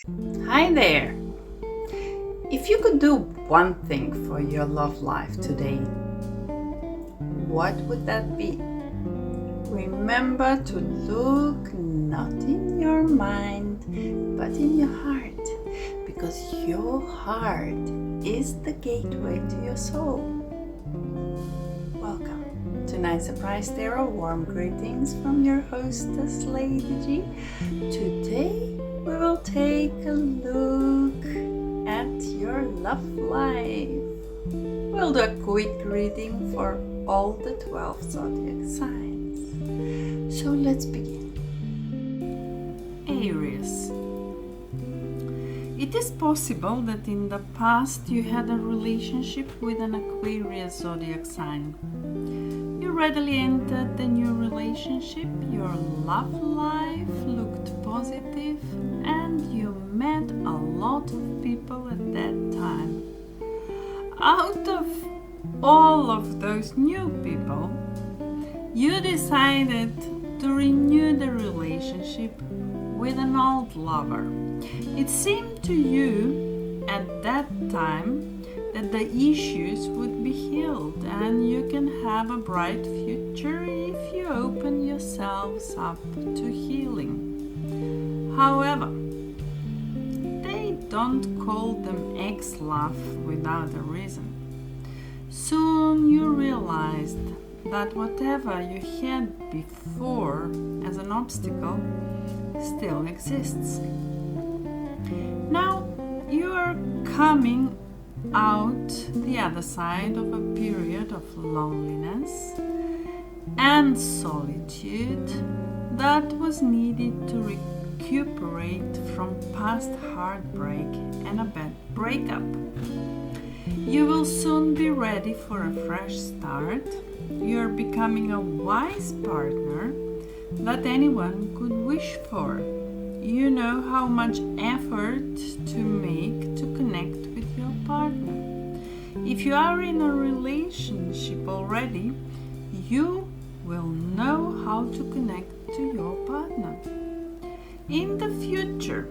Hi there! If you could do one thing for your love life today, what would that be? Remember to look not in your mind, but in your heart, because your heart is the gateway to your soul. Welcome to Night Surprise Tarot. Warm greetings from your hostess, Lady G. Today we will take a look at your love life. We'll do a quick reading for all the 12 zodiac signs. So let's begin. Aries. It is possible that in the past you had a relationship with an Aquarius zodiac sign. You readily entered the new relationship, your love life looked positive, and you met a lot of people at that time. Out of all of those new people, you decided to renew the relationship with an old lover. It seemed to you at that time that the issues would be healed and you can have a bright future if you open yourselves up to healing. However, they don't call them ex-love without a reason. Soon you realized that whatever you had before as an obstacle still exists. Now you are coming out the other side of a period of loneliness and solitude that was needed to recuperate from past heartbreak and a bad breakup. You will soon be ready for a fresh start. You are becoming a wise partner that anyone could wish for. You know how much effort to make to connect with your partner. If you are in a relationship already, you will know how to connect to your partner. In the future,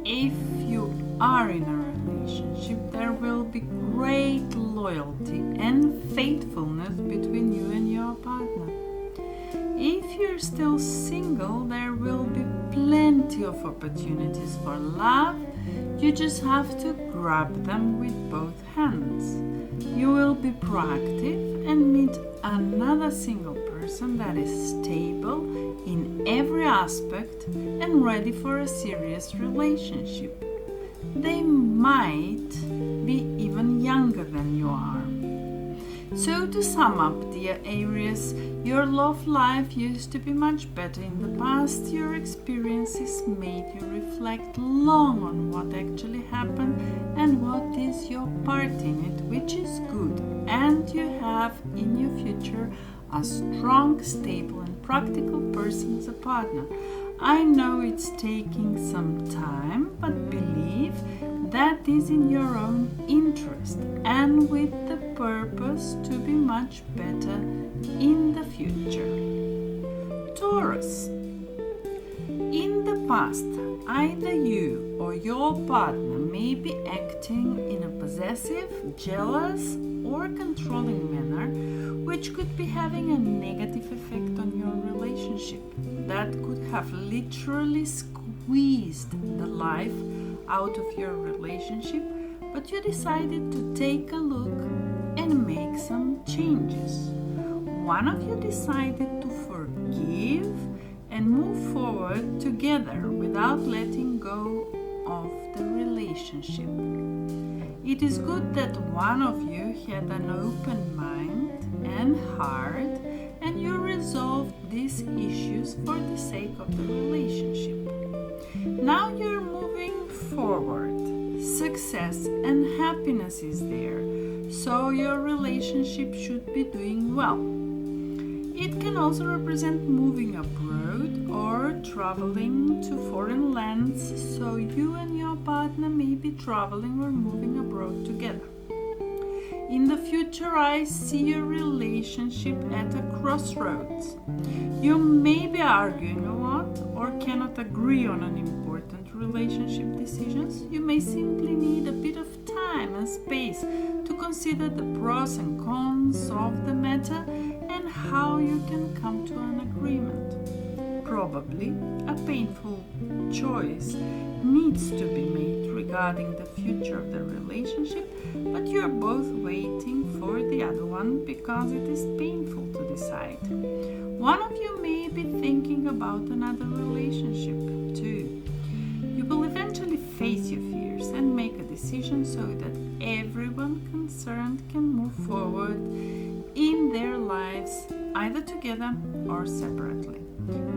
if you are in a relationship, there will be great loyalty and faithfulness between you and your partner. If you're still single, there will be plenty of opportunities for love. You just have to grab them with both hands. You will be proactive and meet another single person that is stable in every aspect and ready for a serious relationship. They might be even younger than you are. So to sum up, dear Aries, your love life used to be much better in the past. Your experiences made you reflect long on what actually happened and what is your part in it, which is good. And you have in your future a strong, stable and practical person as a partner. I know it's taking some time, but believe that is in your own interest and with the purpose to be much better in the future. Taurus. In the past, either you or your partner may be acting in a possessive, jealous, or controlling manner, which could be having a negative effect on your relationship. That could have literally squeezed the life out of your relationship, but you decided to take a look and make some changes. One of you decided to forgive and move forward together without letting go of the relationship. It is good that one of you had an open mind and heart and you resolved these issues for the sake of the relationship. Now you're moving forward. Success and happiness is there, so your relationship should be doing well. It can also represent moving abroad or traveling to foreign lands, so you and your partner may be traveling or moving abroad together. In the future, I see your relationship at a crossroads. You may be arguing a lot or cannot agree on an important relationship decisions, you may simply need a bit of time and space to consider the pros and cons of the matter and how you can come to an agreement. Probably a painful choice needs to be made regarding the future of the relationship, but you're both waiting for the other one because it is painful to decide. One of you may be thinking about another relationship too. You will eventually face your fears and make a decision so that everyone concerned can move forward in their lives either together or separately.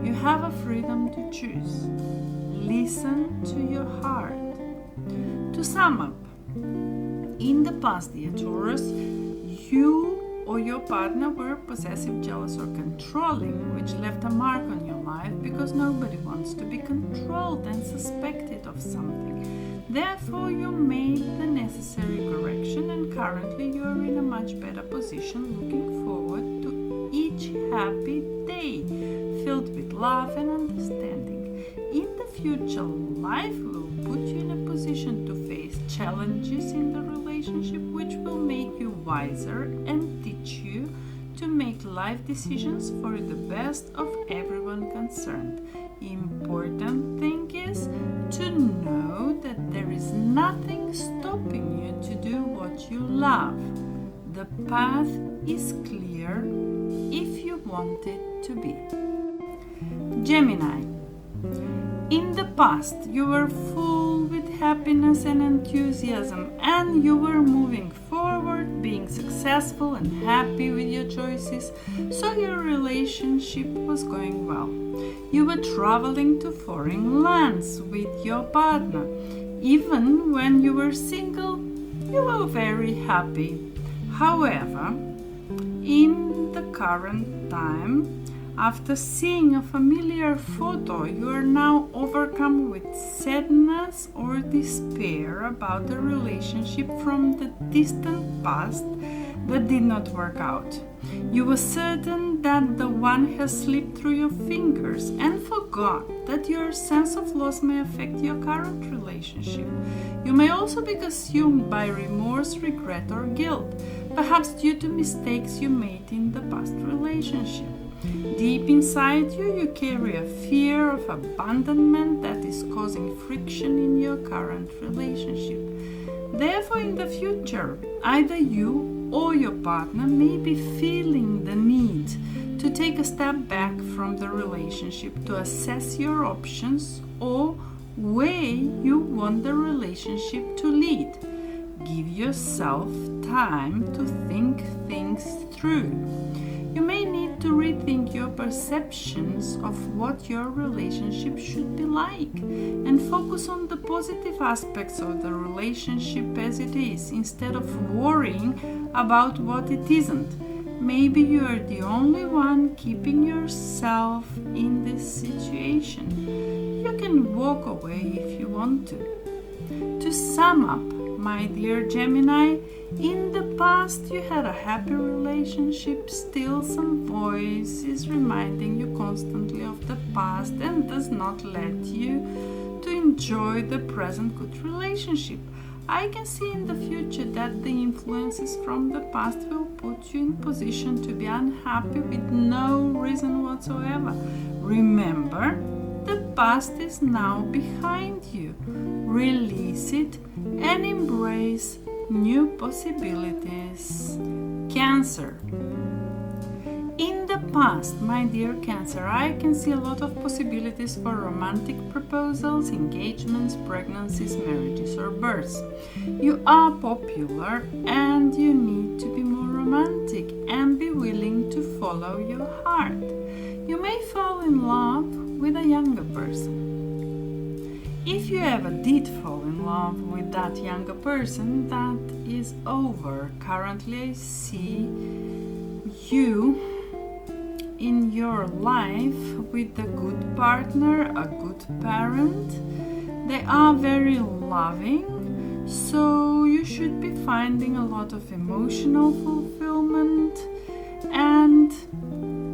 You have a freedom to choose. Listen to your heart. To sum up, in the past, dear Taurus, you or your partner were possessive, jealous, or controlling, which left a mark on your life because nobody wants to be controlled and suspected of something. Therefore, you made the necessary correction, and currently you are in a much better position, looking forward to each happy day filled with love and understanding. In the future, life will put you in a position to face challenges in the relationship which will make you wiser and teach you to make life decisions for the best of everyone concerned. Important thing is to know that there is nothing stopping you to do what you love. The path is clear if you want it to be. Gemini. In the past, you were full with happiness and enthusiasm, and you were moving forward, being successful and happy with your choices, so your relationship was going well. You were traveling to foreign lands with your partner. Even when you were single, you were very happy. However, in the current time, after seeing a familiar photo, you are now overcome with sadness or despair about the relationship from the distant past that did not work out. You were certain that the one has slipped through your fingers and forgot that your sense of loss may affect your current relationship. You may also be consumed by remorse, regret, or guilt, perhaps due to mistakes you made in the past relationship. Deep inside you, you carry a fear of abandonment that is causing friction in your current relationship. Therefore, in the future, either you or your partner may be feeling the need to take a step back from the relationship to assess your options or where you want the relationship to lead. Give yourself time to think things through. You may need to rethink your perceptions of what your relationship should be like and focus on the positive aspects of the relationship as it is instead of worrying about what it isn't. Maybe you are the only one keeping yourself in this situation. You can walk away if you want to. To sum up, my dear Gemini, in the past you had a happy relationship. Still, some voice is reminding you constantly of the past and does not let you to enjoy the present good relationship. I can see in the future that the influences from the past will put you in position to be unhappy with no reason whatsoever. Remember, the past is now behind you. Release it and embrace new possibilities. Cancer. In the past, my dear Cancer, I can see a lot of possibilities for romantic proposals, engagements, pregnancies, marriages, or births. You are popular and you need to be more romantic and be willing to follow your heart. You may fall in love with a younger person. If you ever did fall in love with that younger person, that is over. Currently, I see you in your life with a good partner, a good parent. They are very loving, so you should be finding a lot of emotional fulfillment, and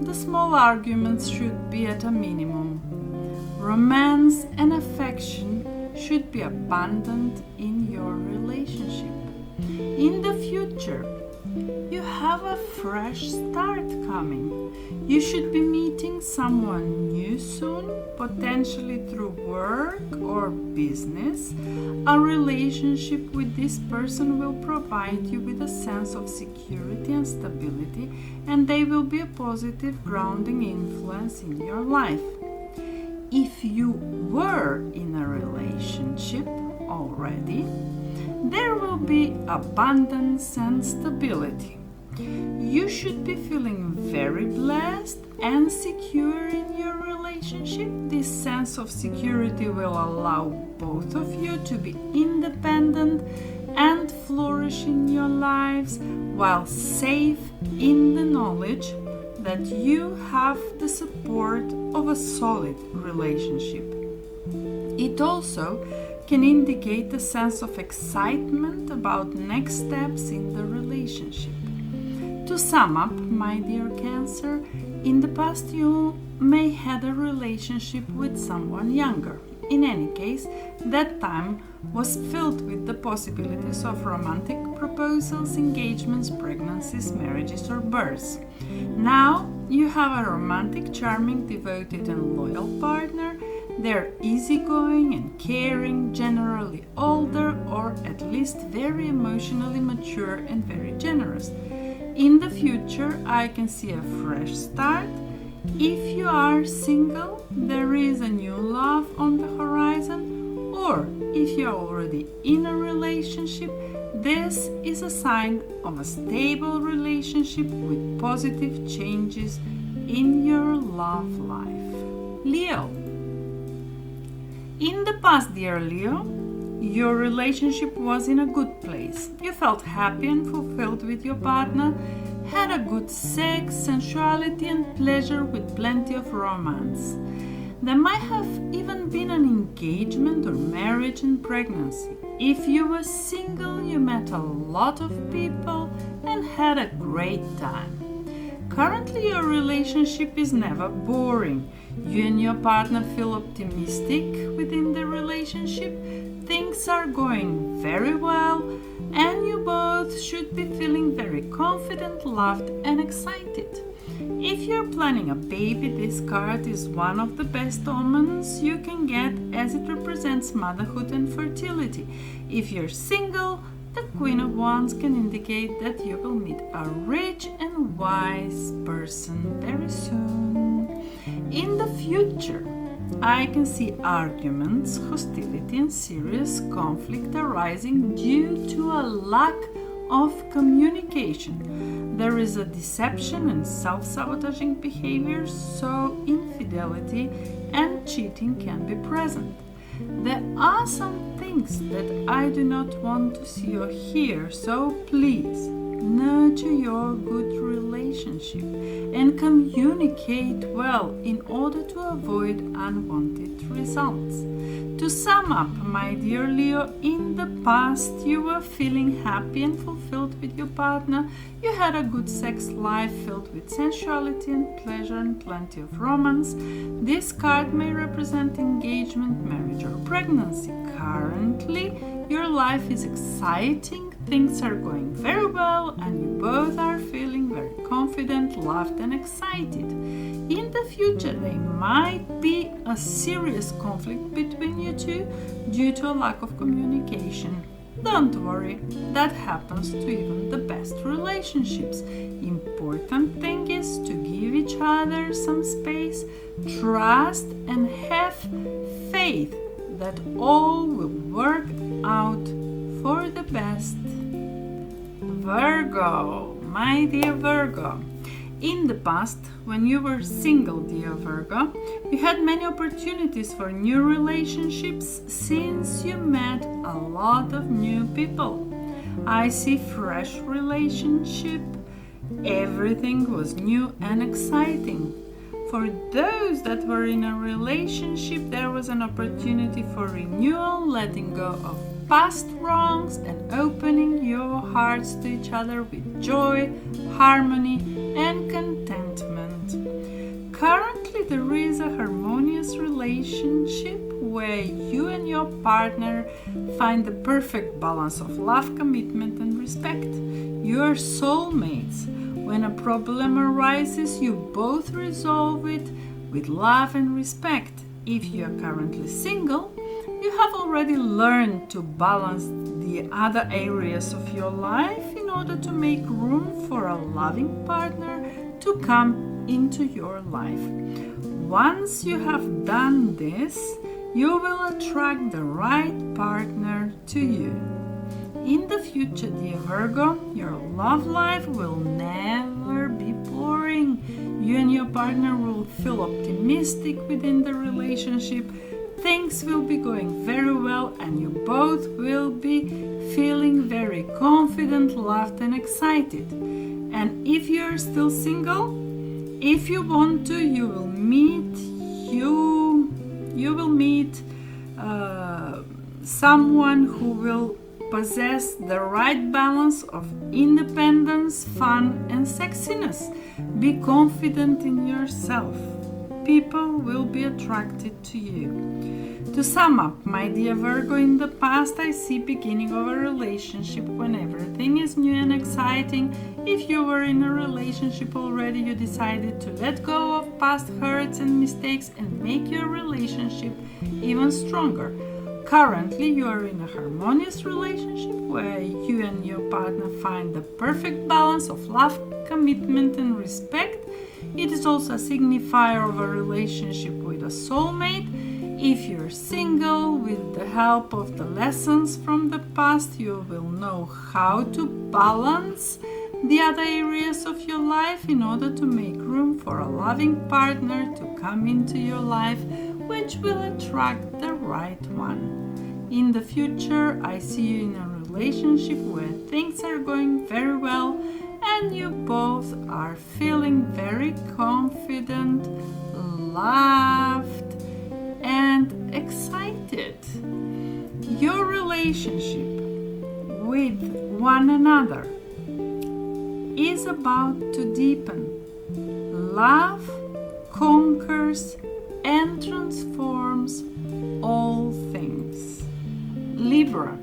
the small arguments should be at a minimum. Romance and affection should be abundant in your relationship. In the future, you have a fresh start coming. You should be meeting someone new soon, potentially through work or business. A relationship with this person will provide you with a sense of security and stability, and they will be a positive grounding influence in your life. If you were in a relationship already, there will be abundance and stability. You should be feeling very blessed and secure in your relationship. This sense of security will allow both of you to be independent and flourish in your lives while safe in the knowledge that you have the support of a solid relationship. It also can indicate a sense of excitement about next steps in the relationship. To sum up, my dear Cancer, in the past you may had a relationship with someone younger. In any case, that time was filled with the possibilities of romantic proposals, engagements, pregnancies, marriages, or births. Now you have a romantic, charming, devoted, and loyal partner. They're easygoing and caring, generally older, or at least very emotionally mature and very generous. In the future, I can see a fresh start. If you are single, there is a new love on the horizon, or if you are already in a relationship, this is a sign of a stable relationship with positive changes in your love life. Leo. In the past, dear Leo, your relationship was in a good place. You felt happy and fulfilled with your partner, had a good sex, sensuality, and pleasure with plenty of romance. There might have even been an engagement or marriage and pregnancy. If you were single, you met a lot of people and had a great time. Currently, your relationship is never boring. You and your partner feel optimistic within the relationship. Things are going very well, and you both should be feeling very confident, loved, and excited. If you're planning a baby, this card is one of the best omens you can get, as it represents motherhood and fertility. If you're single, the Queen of Wands can indicate that you will meet a rich and wise person very soon. In the future, I can see arguments, hostility, and serious conflict arising due to a lack of communication. There is a deception and self-sabotaging behavior, so infidelity and cheating can be present. There are some things that I do not want to see or hear, so please nurture your good relationship and communicate well in order to avoid unwanted results. To sum up, my dear Leo, in the past you were feeling happy and fulfilled with your partner. You had a good sex life filled with sensuality and pleasure and plenty of romance. This card may represent engagement, marriage, or pregnancy. Currently, your life is exciting. Things are going very well, and you both are feeling very confident, loved, and excited. In the future, there might be a serious conflict between you two due to a lack of communication. Don't worry, that happens to even the best relationships. Important thing is to give each other some space, trust, and have faith that all will work out for the best. Virgo, my dear Virgo. In the past, when you were single, dear Virgo, you had many opportunities for new relationships since you met a lot of new people. I see fresh relationship. Everything was new and exciting. For those that were in a relationship, there was an opportunity for renewal, letting go of past wrongs and opening your hearts to each other with joy, harmony, and contentment. Currently, there is a harmonious relationship where you and your partner find the perfect balance of love, commitment, and respect. You are soulmates. When a problem arises, you both resolve it with love and respect. If you are currently single, you have already learned to balance the other areas of your life in order to make room for a loving partner to come into your life. Once you have done this, you will attract the right partner to you. In the future, dear Virgo, your love life will never be boring. You and your partner will feel optimistic within the relationship. Things will be going very well and you both will be feeling very confident, loved and excited. And if you're still single, if you want to, you will meet someone who will possess the right balance of independence, fun and sexiness. Be confident in yourself. People will be attracted to you. To sum up, my dear Virgo, in the past I see beginning of a relationship when everything is new and exciting. If you were in a relationship already, you decided to let go of past hurts and mistakes and make your relationship even stronger. Currently, you are in a harmonious relationship where you and your partner find the perfect balance of love, commitment and respect. It is also a signifier of a relationship with a soulmate. If you're single, with the help of the lessons from the past, you will know how to balance the other areas of your life in order to make room for a loving partner to come into your life, which will attract the right one. In the future, I see you in a relationship where things are going very well and you both are feeling very confident, loved, and excited. Your relationship with one another is about to deepen. Love conquers and transforms all things. Libra.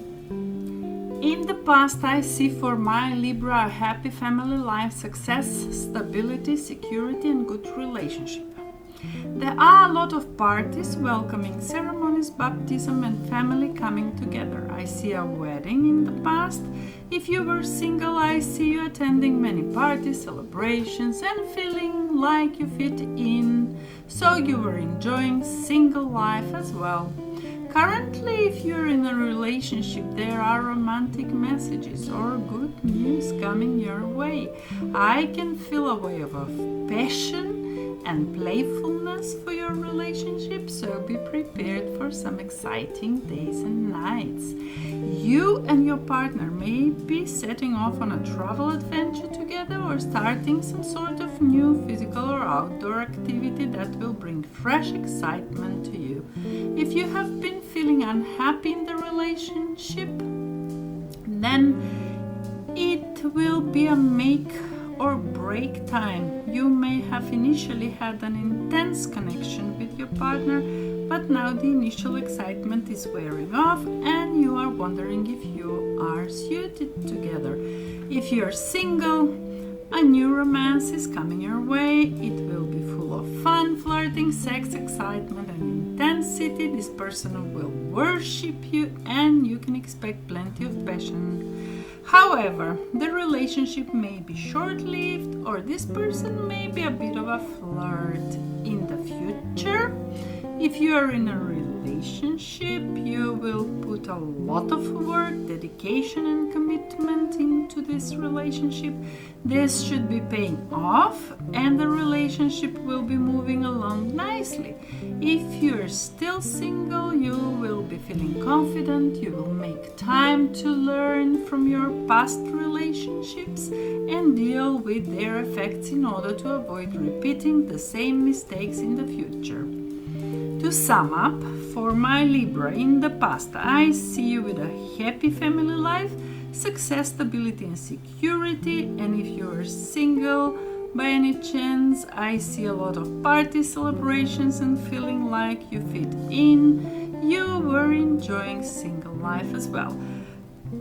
In the past, I see for my Libra a happy family life, success, stability, security, and good relationship. There are a lot of parties, welcoming ceremonies, baptism, and family coming together. I see a wedding in the past. If you were single, I see you attending many parties, celebrations, and feeling like you fit in. So you were enjoying single life as well. Currently, if you're in a relationship, there are romantic messages or good news coming your way. I can feel a wave of passion and playfulness for your relationship, so be prepared for some exciting days and nights. You and your partner may be setting off on a travel adventure together or starting some sort of new physical or outdoor activity that will bring fresh excitement to you. If you have been feeling unhappy in the relationship, then it will be a make or break time. You may have initially had an intense connection with your partner, but now the initial excitement is wearing off and you are wondering if you are suited together. If you're single, a new romance is coming your way. It will be full of fun, flirting, sex, excitement, and intensity. This person will worship you and you can expect plenty of passion. However, the relationship may be short-lived or this person may be a bit of a flirt. In the future, if you are in a relationship, you will put a lot of work, dedication and commitment into this relationship. This should be paying off and the relationship will be moving along nicely. If you're still single, you will be feeling confident. You will make time to learn from your past relationships and deal with their effects in order to avoid repeating the same mistakes in the future. To sum up, for my Libra, in the past, I see you with a happy family life, success, stability and security, and if you are single, By any chance, I see a lot of party celebrations and feeling like you fit in. You were enjoying single life as well.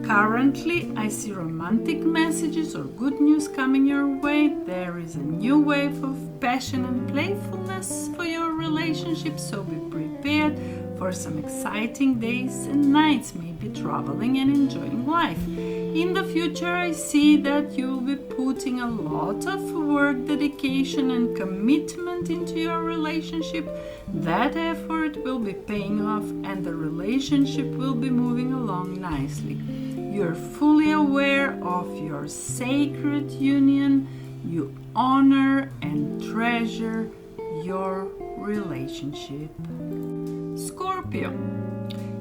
Currently, I see romantic messages or good news coming your way. There is a new wave of passion and playfulness for your relationship, so be prepared for some exciting days and nights, maybe traveling and enjoying life. In the future, I see that you will be putting a lot of work, dedication, and commitment into your relationship. That effort will be paying off and the relationship will be moving along nicely. You're fully aware of your sacred union. You honor and treasure your relationship. Scorpio.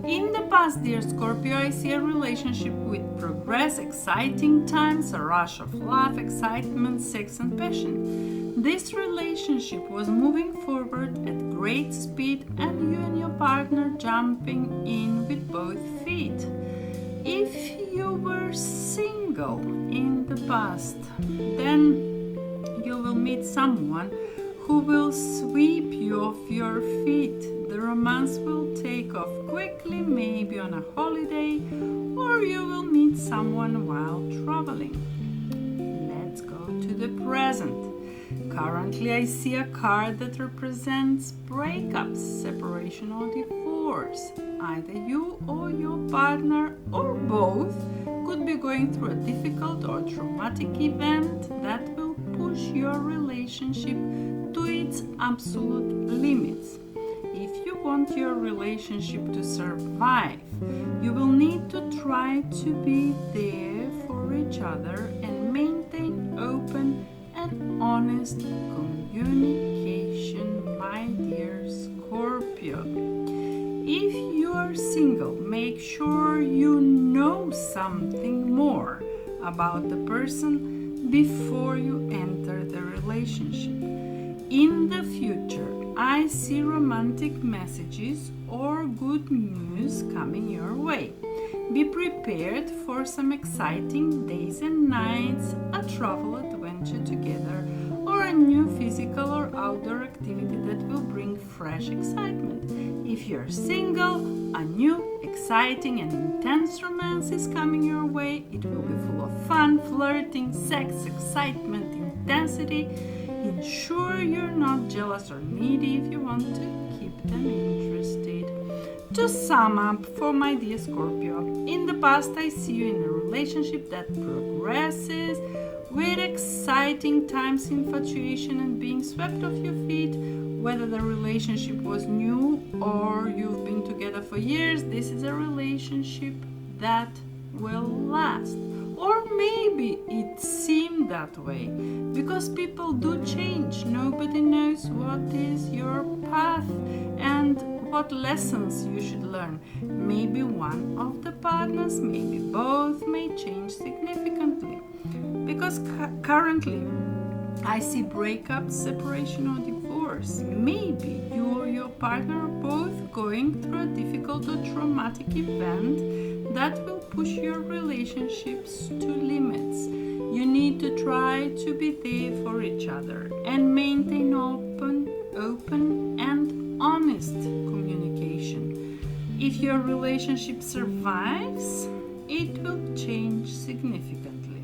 In the past, dear Scorpio, I see a relationship with progress, exciting times, a rush of love, excitement, sex, and passion. This relationship was moving forward at great speed, and you and your partner jumping in with both feet. If you were single in the past, then you will meet someone who will sweep you off your feet. The romance will take off quickly, maybe on a holiday, or you will meet someone while traveling. Let's go to the present. Currently, I see a card that represents breakups, separation, or divorce. Either you or your partner, or both, could be going through a difficult or traumatic event that will push your relationship to its absolute limits. If you want your relationship to survive, you will need to try to be there for each other and maintain open and honest communication, my dear Scorpio. If you are single, make sure you know something more about the person before you enter the relationship. In the future, I see romantic messages or good news coming your way. Be prepared for some exciting days and nights, a travel adventure together, or a new physical or outdoor activity that will bring fresh excitement. If you're single, a new, exciting, and intense romance is coming your way. It will be full of fun, flirting, sex, excitement, intensity. Ensure you're not jealous or needy if you want to keep them interested. To sum up, for my dear Scorpio, in the past I see you in a relationship that progresses with exciting times, infatuation, and being swept off your feet. Whether the relationship was new or you've been together for years, this is a relationship that will last. Or maybe it seemed that way, because people do change. Nobody knows what is your path and what lessons you should learn. Maybe one of the partners, maybe both, may change significantly. Because currently, I see breakup, separation, or divorce. Maybe you or your partner are both going through a difficult or traumatic event that will push your relationships to limits. You need to try to be there for each other and maintain open and honest communication. If your relationship survives, it will change significantly.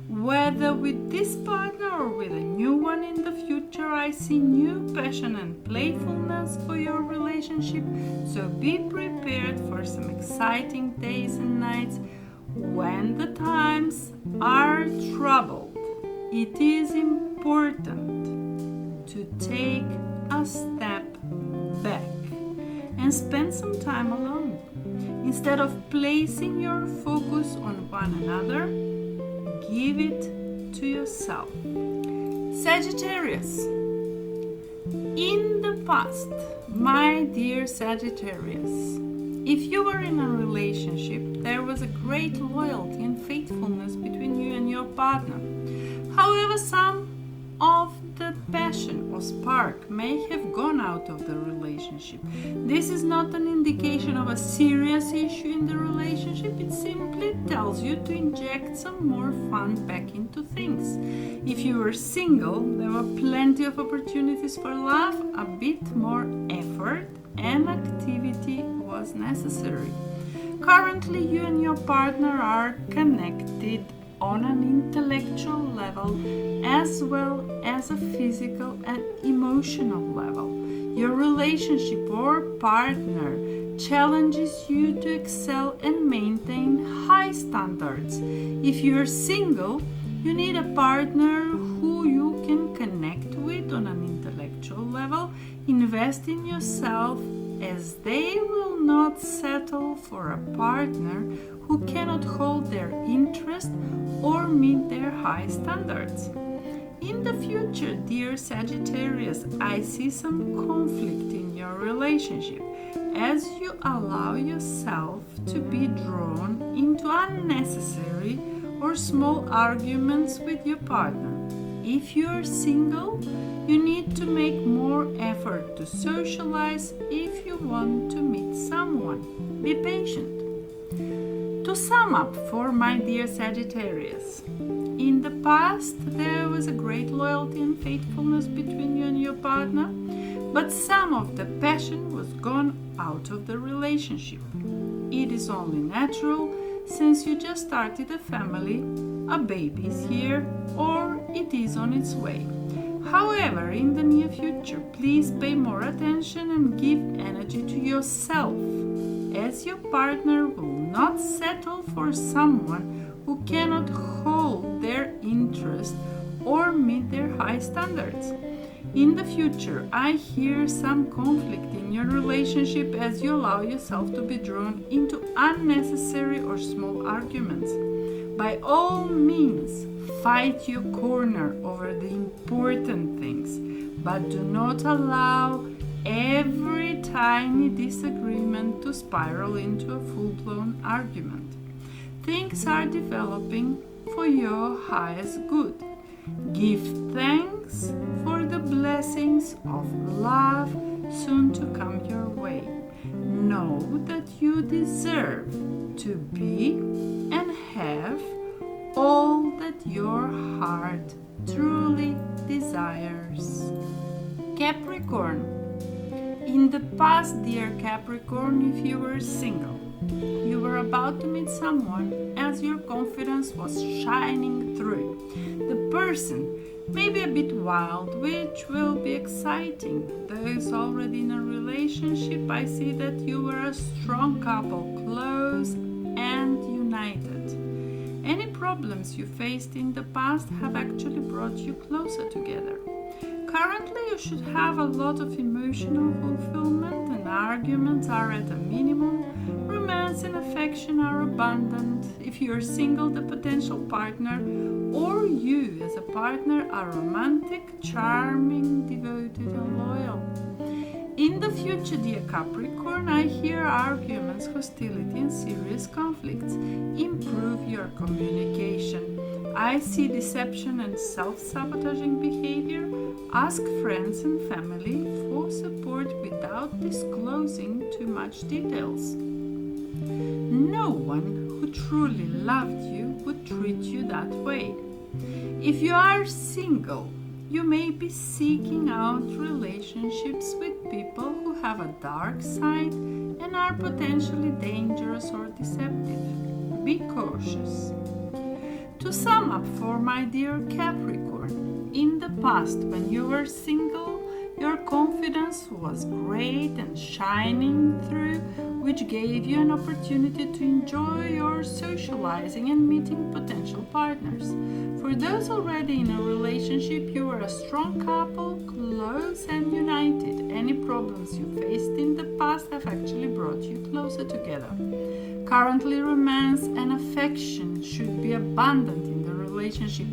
Whether with this partner or with a new one in the future, I see new passion and playfulness for your relationship. So be prepared for some exciting days and nights. When the times are troubled, it is important to take a step back and spend some time alone. Instead of placing your focus on one another, give it to yourself. Sagittarius. In the past, my dear Sagittarius, if you were in a relationship, there was a great loyalty and faithfulness between you and your partner. However, some of the passion or spark may have gone out of the relationship. This is not an indication of a serious issue in the relationship. It simply tells you to inject some more fun back into things. If you were single, there were plenty of opportunities for love. A bit more effort and activity was necessary. Currently, you and your partner are connected on an intellectual level as well as a physical and emotional level. Your relationship or partner challenges you to excel and maintain high standards. If you're single, you need a partner who you can connect with on an intellectual level. Invest in yourself, as they will not settle for a partner who cannot hold their interest or meet their high standards. In the future, dear Sagittarius, I see some conflict in your relationship as you allow yourself to be drawn into unnecessary or small arguments with your partner. If you are single, you need to make more effort to socialize if you want to meet someone. Be patient. To sum up for my dear Sagittarius, in the past there was a great loyalty and faithfulness between you and your partner, but some of the passion was gone out of the relationship. It is only natural since you just started a family, a baby is here or it is on its way. However, in the near future, please pay more attention and give energy to yourself, as your partner will not settle for someone who cannot hold their interest or meet their high standards. In the future, I hear some conflict in your relationship as you allow yourself to be drawn into unnecessary or small arguments. By all means, fight your corner over the important things, but do not allow every tiny disagreement to spiral into a full-blown argument. Things are developing for your highest good. Give thanks for the blessings of love soon to come your way. Know that you deserve to be and have all that your heart truly desires. Capricorn. In the past, dear Capricorn, if you were single, you were about to meet someone as your confidence was shining through. The person may be a bit wild, which will be exciting. Those already in a relationship, I see that you were a strong couple, close and united. Any problems you faced in the past have actually brought you closer together. Currently, you should have a lot of emotional fulfillment and arguments are at a minimum. Romance and affection are abundant. If you are single, the potential partner or you as a partner are romantic, charming, devoted and loyal. In the future, dear Capricorn, I hear arguments, hostility and serious conflicts. Improve your communication. I see deception and self-sabotaging behavior. Ask friends and family for support without disclosing too much details. No one who truly loved you would treat you that way. If you are single, you may be seeking out relationships with people who have a dark side and are potentially dangerous or deceptive. Be cautious. To sum up for my dear Capricorn, in the past when you were single, your confidence was great and shining through, which gave you an opportunity to enjoy your socializing and meeting potential partners. For those already in a relationship, you were a strong couple, close and united. Any problems you faced in the past have actually brought you closer together. Currently, romance and affection should be abundant in the relationship.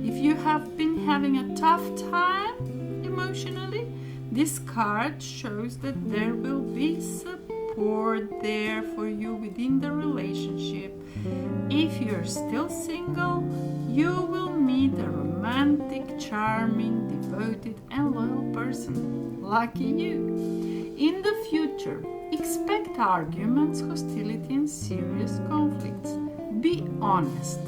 If you have been having a tough time emotionally, this card shows that there will be support support there for you within the relationship. If you're still single, you will meet a romantic, charming, devoted, and loyal person. Lucky you. In the future, expect arguments, hostility, and serious conflicts. Be honest,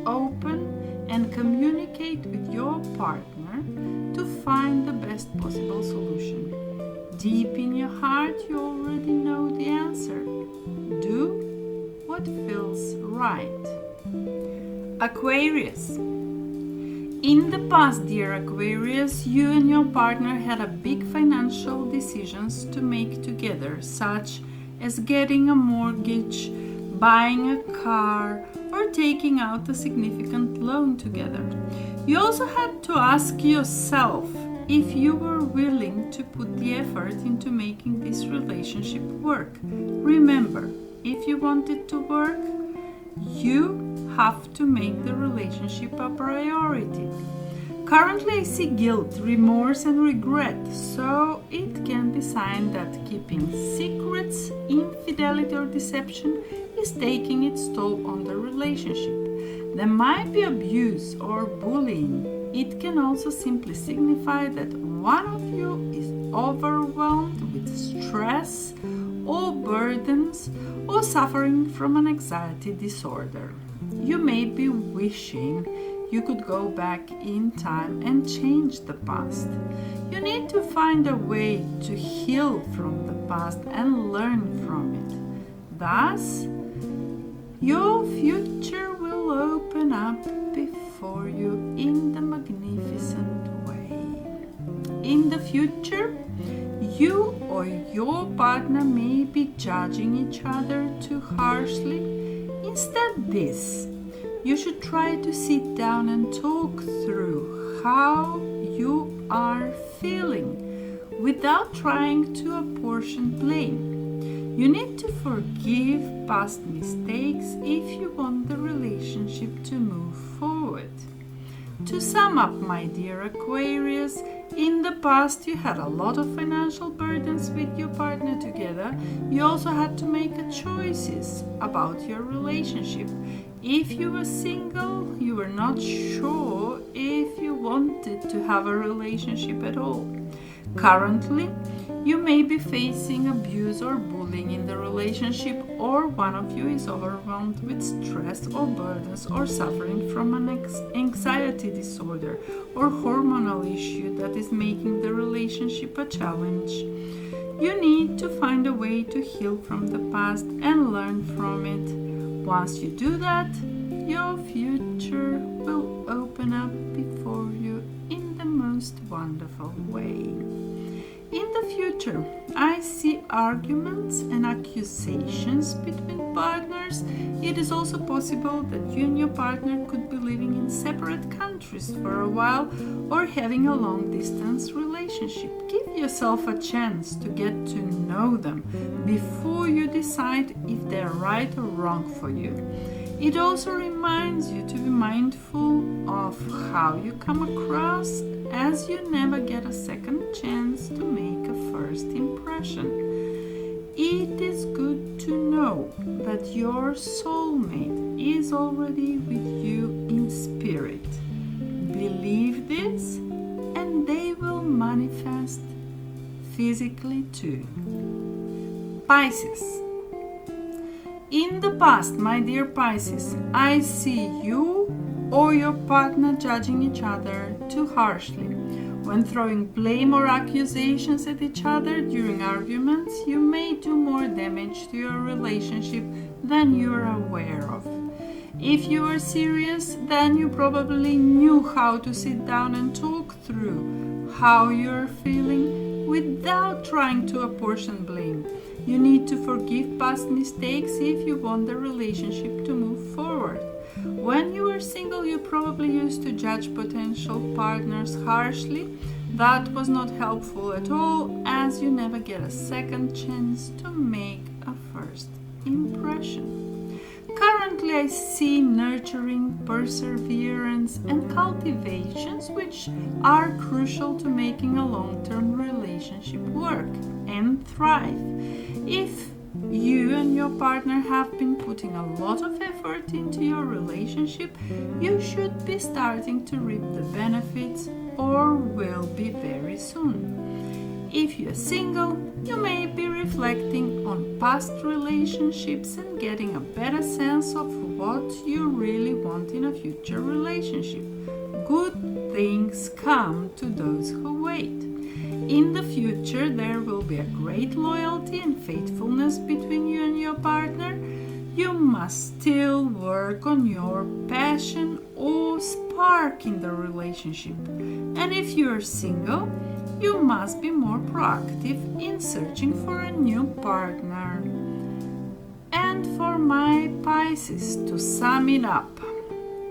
open, and communicate with your partner to find the best possible solution. Deep in your heart, you already know the answer. Do what feels right. Aquarius. In the past, dear Aquarius, you and your partner had a big financial decisions to make together, such as getting a mortgage, buying a car, or taking out a significant loan together. You also had to ask yourself if you were willing to put the effort into making this relationship work. Remember, if you want it to work, you have to make the relationship a priority. Currently, I see guilt, remorse, and regret, so it can be a sign that keeping secrets, infidelity, or deception is taking its toll on the relationship. There might be abuse or bullying. It can also simply signify that one of you is overwhelmed with stress or burdens or suffering from an anxiety disorder. You may be wishing you could go back in time and change the past. You need to find a way to heal from the past and learn from it. Thus, your future will open up before you in the magnificent way. In the future, you or your partner may be judging each other too harshly. Instead, you should try to sit down and talk through how you are feeling without trying to apportion blame. You need to forgive past mistakes if you want the relationship to move forward. To sum up, my dear Aquarius, in the past you had a lot of financial burdens with your partner together. You also had to make choices about your relationship. If you were single, you were not sure if you wanted to have a relationship at all. Currently, you may be facing abuse or bullying in the relationship, or one of you is overwhelmed with stress or burdens or suffering from an anxiety disorder or hormonal issue that is making the relationship a challenge. You need to find a way to heal from the past and learn from it. Once you do that, your future will open up before you in the most wonderful way. In the future, I see arguments and accusations between partners. It is also possible that you and your partner could be living in separate countries for a while or having a long-distance relationship. Give yourself a chance to get to know them before you decide if they're right or wrong for you. It also reminds you to be mindful of how you come across, as you never get a second chance to make a first impression. It is good to know that your soulmate is already with you in spirit. Believe this, and they will manifest physically too. Pisces. In the past, my dear Pisces, I see you or your partner judging each other too harshly. When throwing blame or accusations at each other during arguments, you may do more damage to your relationship than you are aware of. If you are serious, then you probably knew how to sit down and talk through how you are feeling without trying to apportion blame. You need to forgive past mistakes if you want the relationship to move forward. When you were single, you probably used to judge potential partners harshly. That was not helpful at all, as you never get a second chance to make a first impression. Currently, I see nurturing, perseverance, and cultivations which are crucial to making a long-term relationship work and thrive. If you and your partner have been putting a lot of effort into your relationship, you should be starting to reap the benefits, or will be very soon. If you're single, you may be reflecting on past relationships and getting a better sense of what you really want in a future relationship. Good things come to those who wait. In the future, there will be a great loyalty and faithfulness between you and your partner. You must still work on your passion or spark in the relationship. And if you're single, you must be more proactive in searching for a new partner. And for my Pisces, to sum it up,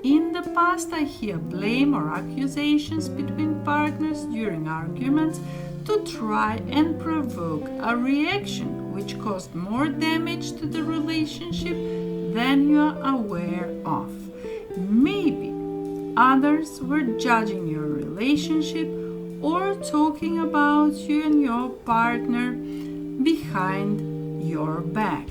in the past I hear blame or accusations between partners during arguments to try and provoke a reaction which caused more damage to the relationship than you are aware of. Maybe others were judging your relationship or talking about you and your partner behind your back.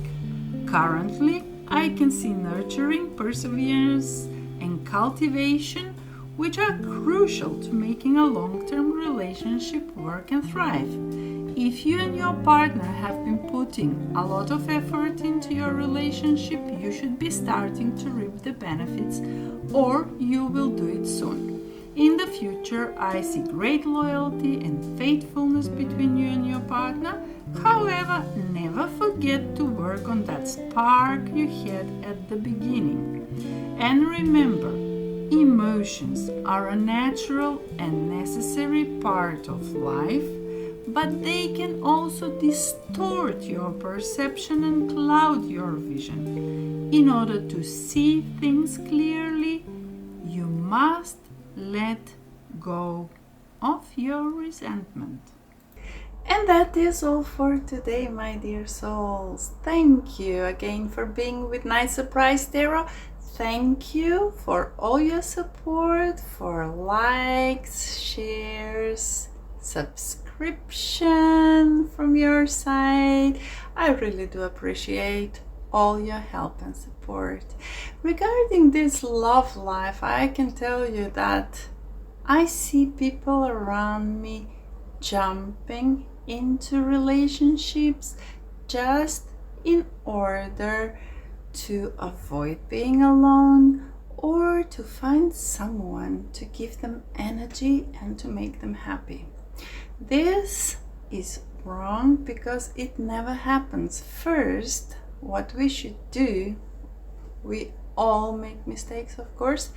Currently, I can see nurturing, perseverance, and cultivation, which are crucial to making a long-term relationship work and thrive. If you and your partner have been putting a lot of effort into your relationship, you should be starting to reap the benefits, or you will do it soon. In the future, I see great loyalty and faithfulness between you and your partner. However, never forget to work on that spark you had at the beginning. And remember, emotions are a natural and necessary part of life, but they can also distort your perception and cloud your vision. In order to see things clearly, you must let go of your resentment. And that is all for today, my dear souls. Thank you again for being with Night Surprise Tarot. Thank you for all your support, for likes, shares, subscription from your side. I really do appreciate all your help and support. Regarding this love life, I can tell you that I see people around me jumping into relationships just in order to avoid being alone or to find someone to give them energy and to make them happy. This is wrong because it never happens. First, what we should do, we all make mistakes, of course,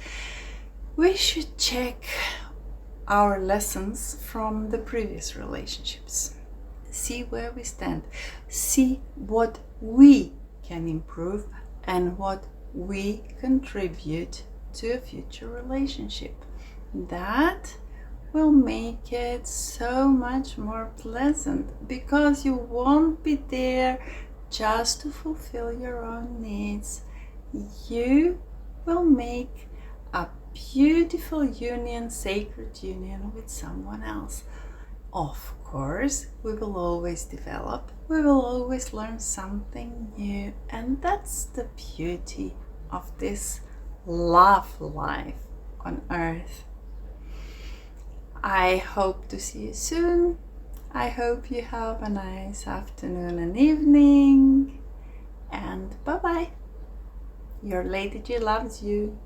we should check our lessons from the previous relationships. See where we stand. See what we can improve and what we contribute to a future relationship. That will make it so much more pleasant because you won't be there just to fulfill your own needs. You will make a beautiful union, sacred union with someone else. Of course, we will always develop, we will always learn something new, and that's the beauty of this love life on earth. I hope to see you soon. I hope you have a nice afternoon and evening, and bye bye. Your Lady G loves you.